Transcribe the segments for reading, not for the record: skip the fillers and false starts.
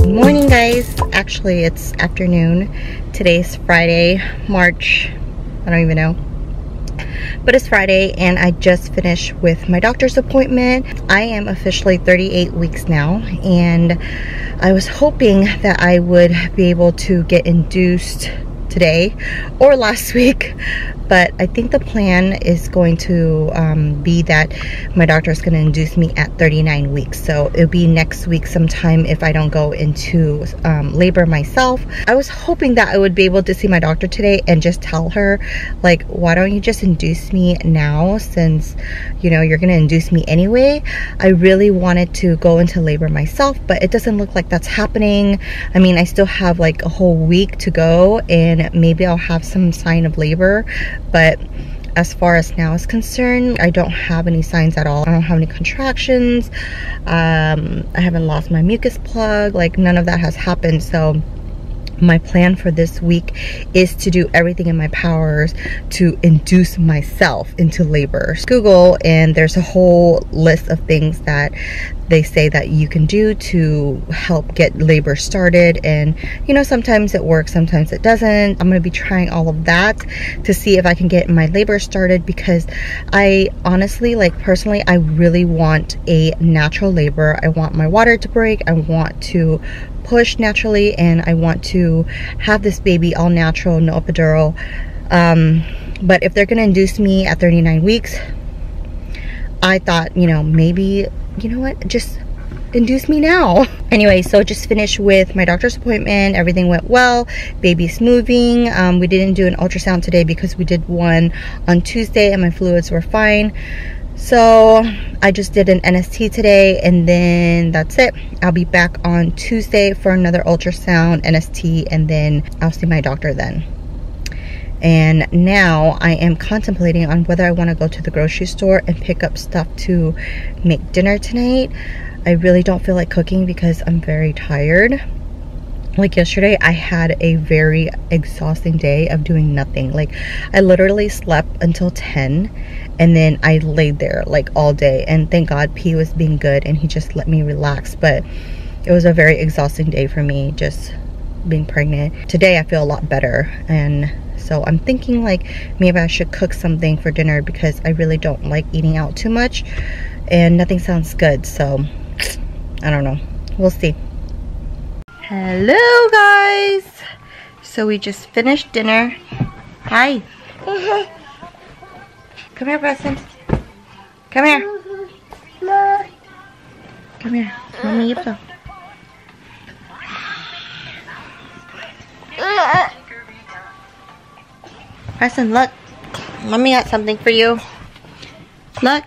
Morning, guys. Actually, it's afternoon. Today's Friday, March, I don't even know, but it's Friday and I just finished with my doctor's appointment. I am officially 38 weeks now, and I was hoping that I would be able to get induced today or last week, but I think the plan is going to be that my doctor is going to induce me at 39 weeks. So it'll be next week sometime if I don't go into labor myself. I was hoping that I would be able to see my doctor today and just tell her, like, why don't you just induce me now, since you know you're going to induce me anyway. I really wanted to go into labor myself, but it doesn't look like that's happening. I mean, I still have like a whole week to go, and maybe I'll have some sign of labor, but as far as now is concerned, I don't have any signs at all. I don't have any contractions. I haven't lost my mucus plug. Like, none of that has happened. So my plan for this week is to do everything in my powers to induce myself into labor. Google, and there's a whole list of things that they say that you can do to help get labor started, and you know, sometimes it works, sometimes it doesn't. I'm going to be trying all of that to see if I can get my labor started, because I honestly, like, personally, I really want a natural labor. I want my water to break, I want to push naturally, and I want to have this baby all natural, no epidural. But if they're gonna induce me at 39 weeks, I thought, you know, maybe, you know what, just induce me now. Anyway, so just finished with my doctor's appointment. Everything went well. Baby's moving. We didn't do an ultrasound today because we did one on Tuesday and my fluids were fine. So I just did an NST today, and then that's it. I'll be back on Tuesday for another ultrasound, NST, and then I'll see my doctor then. And now I am contemplating on whether I want to go to the grocery store and pick up stuff to make dinner tonight. I really don't feel like cooking because I'm very tired. Like yesterday, I had a very exhausting day of doing nothing. Like, I literally slept until 10, and then I laid there like all day, and thank God P was being good and he just let me relax. But it was a very exhausting day for me, just being pregnant. Today I feel a lot better, and so I'm thinking like maybe I should cook something for dinner, because I really don't like eating out too much and nothing sounds good. So I don't know, we'll see. Hello guys, so we just finished dinner. Hi. Come here, Preston. Come here. Come here. Mommy, eat some. Preston, look. Mommy got something for you. Look.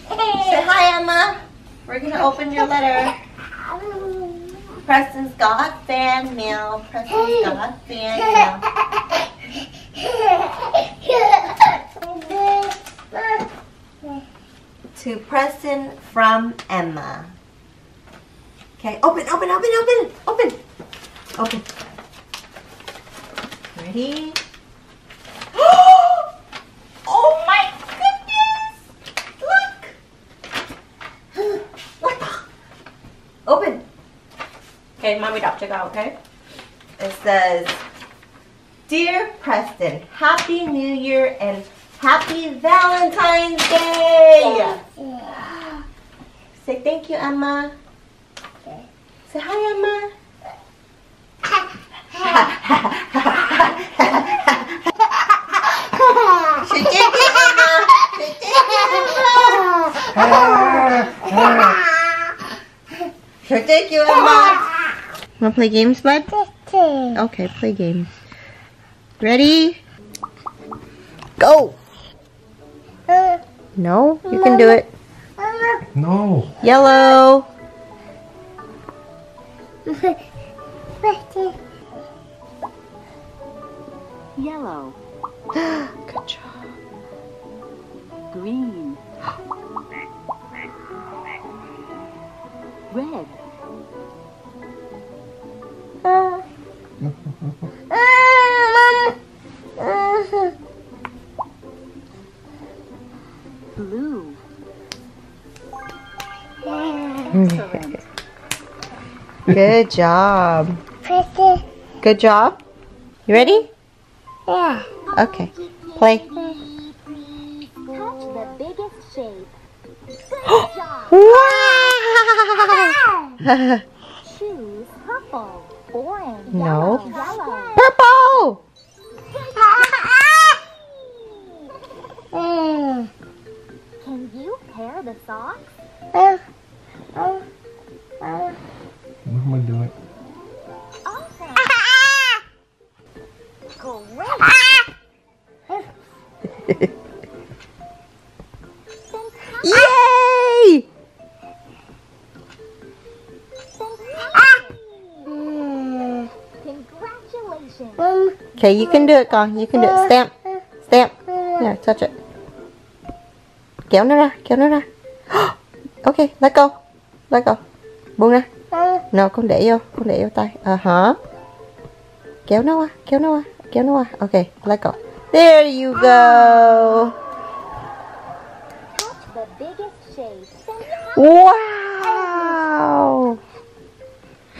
Say hi, Emma. We're gonna open your letter. Preston's got fan mail. Preston's got fan mail. To Preston from Emma. Okay, open, open, open, open, open, open. Ready? Oh my goodness! Look! Look! Open. Okay, Mommy Doc, check out, okay? It says, Dear Preston, Happy New Year and Happy Valentine's Day! Say thank you, Emma. Say hi, Emma. Say thank you, Emma. Say thank you, Emma. Say thank you, Emma. Wanna play games, bud? Okay, play games. Ready? Go! No? You can do it. No. Yellow. Yellow. Good job. Green. Red. Blue. Good job. Good job. You ready? Yeah. Okay. Play. Touch the biggest shape. Good job. Wow! Choose purple, orange, No. yellow. Purple! Can you pair the socks? What am I doing? Awesome. Great. Yay! Congratulations. Okay, you can do it, con. You can do it. Stamp. Stamp. Here, touch it. Kéo nó ra, kéo nó ra. Okay, let go. Let go. Buông ra. No, con để vô tay. Kéo nó qua, kéo nó qua, kéo nó qua. Okay, let go. There you go. Touch the biggest shape. Wow.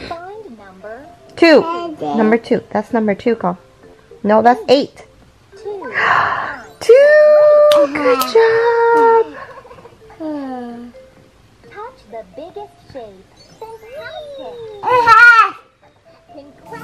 Find number 2. Number 2. That's number 2, con. No, that's 8. 2. 2. Good job. Touch the biggest shape. Fantastic.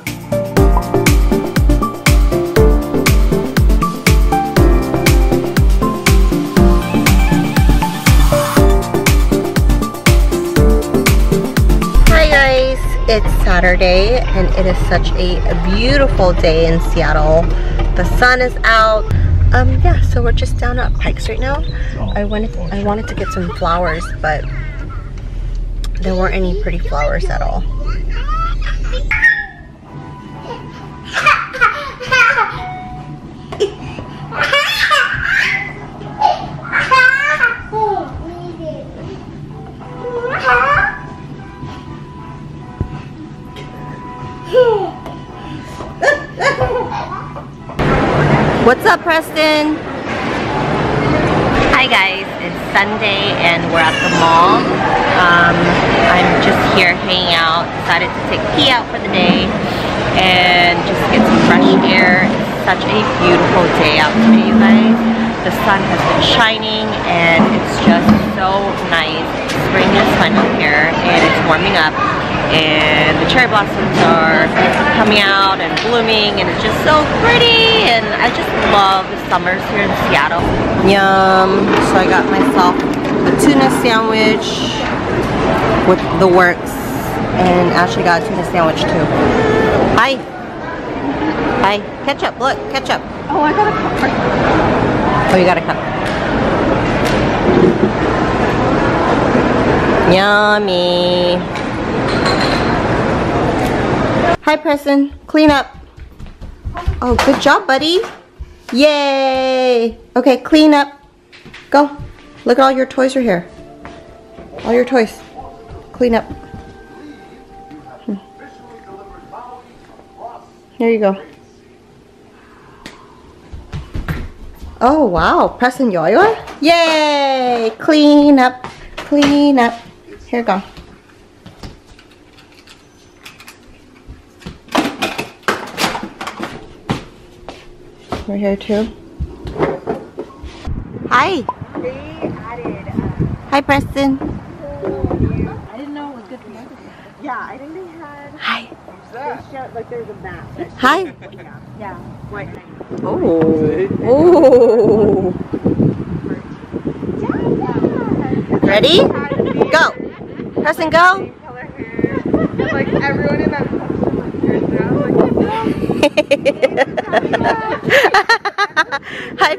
Hi guys, it's Saturday and it is such a beautiful day in Seattle. The sun is out. Yeah, so we're just down at Pikes right now. I wanted to get some flowers, but there weren't any pretty flowers at all. What's up, Preston? Hi guys, it's Sunday and we're at the mall. I'm just here hanging out. Decided to take P out for the day and just get some fresh air. It's such a beautiful day out today, you guys. The sun has been shining and it's just so nice. Spring is finally here and it's warming up. And the cherry blossoms are coming out and blooming and it's just so pretty, and I just love the summers here in Seattle. Yum. So I got myself a tuna sandwich with the works, and Ashley got a tuna sandwich too. Hi. Hi. Ketchup, look, ketchup. Oh, I got a cup. Oh, you got a cup. Yummy. Hi, Preston. Clean up. Oh, good job, buddy. Yay. Okay, clean up. Go. Look at all your toys are here. All your toys. Clean up. Here you go. Oh, wow. Preston, yoyo. Yay. Clean up. Clean up. Here you go. We're here too. Hi. They added. Hi, Preston. I didn't know it was good for you. Yeah, I think they had. Hi. They showed, like there's a map. that Hi. shows- Yeah. What? Oh. Oh. Ready? Go. Preston, go. Color hair. And, like everyone in that section Hi.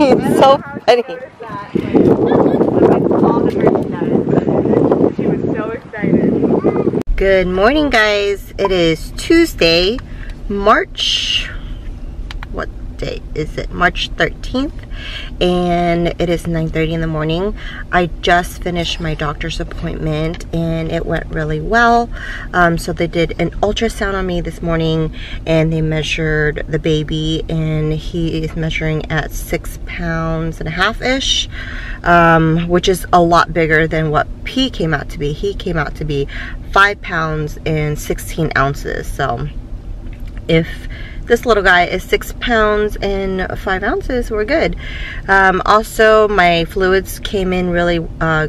It's so funny. all the merchandise. She was so excited. Good morning, guys. It is Tuesday, March, what date is it? March 13th, and it is 9:30 in the morning. I just finished my doctor's appointment and it went really well. So they did an ultrasound on me this morning and they measured the baby, and he is measuring at 6.5 pounds ish, which is a lot bigger than what P came out to be. He came out to be 5 pounds and 16 ounces. So if this little guy is 6 pounds and 5 ounces, we're good. Also, my fluids came in really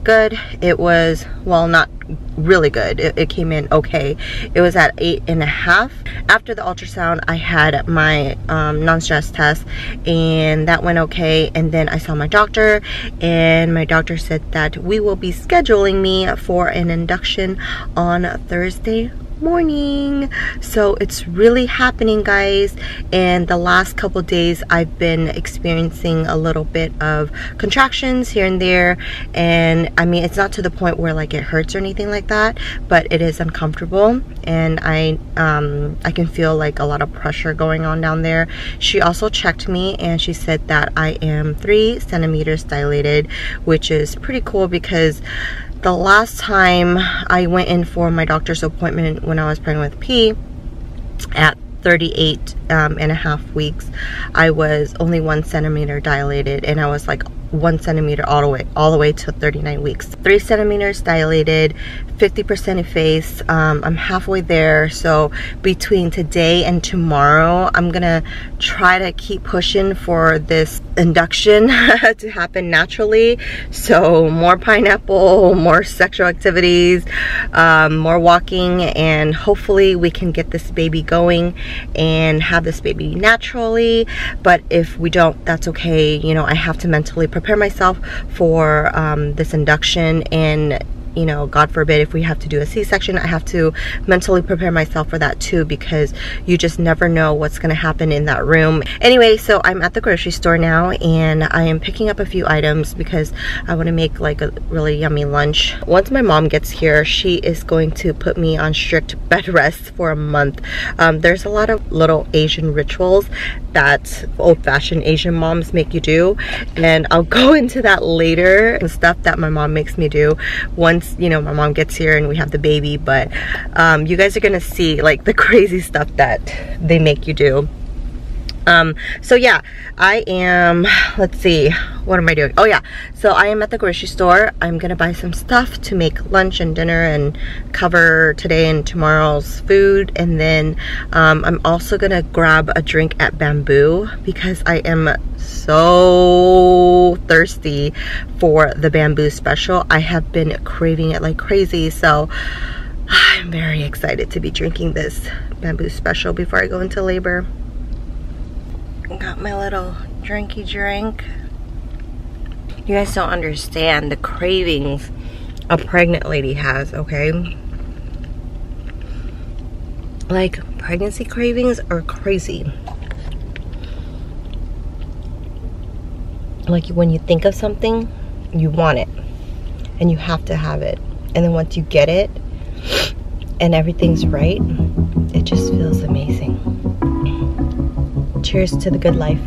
good. It was, well, not really good. It came in okay. It was at 8.5. After the ultrasound, I had my non-stress test, and that went okay. And then I saw my doctor, and my doctor said that we will be scheduling me for an induction on Thursday morning. So it's really happening, guys. And the last couple days I've been experiencing a little bit of contractions here and there, and I mean, it's not to the point where like it hurts or anything like that, but it is uncomfortable, and I can feel like a lot of pressure going on down there. She also checked me and she said that I am 3 centimeters dilated, which is pretty cool because the last time I went in for my doctor's appointment when I was pregnant with P at 38.5 weeks, I was only 1 centimeter dilated, and I was like 1 centimeter all the way to 39 weeks. 3 centimeters dilated, 50% effaced. I'm halfway there, so between today and tomorrow I'm gonna try to keep pushing for this induction to happen naturally. So more pineapple, more sexual activities, more walking, and hopefully we can get this baby going and have this baby naturally. But if we don't, that's okay. You know, I have to mentally prepare myself for this induction, and you know, God forbid if we have to do a C-section, I have to mentally prepare myself for that too, because you just never know what's gonna happen in that room. Anyway, so I'm at the grocery store now, and I am picking up a few items because I want to make like a really yummy lunch. Once my mom gets here, she is going to put me on strict bed rest for a month. There's a lot of little Asian rituals that old-fashioned Asian moms make you do, and I'll go into that later. The stuff that my mom makes me do once, you know, my mom gets here and we have the baby. But you guys are gonna see like the crazy stuff that they make you do. So yeah, I am, let's see, what am I doing? Oh yeah, so I am at the grocery store. I'm gonna buy some stuff to make lunch and dinner and cover today and tomorrow's food, and then I'm also gonna grab a drink at Bamboo because I am so thirsty for the Bamboo special. I have been craving it like crazy, so I'm very excited to be drinking this Bamboo special before I go into labor. Got my little drinky drink. You guys don't understand the cravings a pregnant lady has, okay? Like, pregnancy cravings are crazy. Like, when you think of something, you want it and you have to have it, and then once you get it and everything's right, it just feels amazing. Cheers to the good life.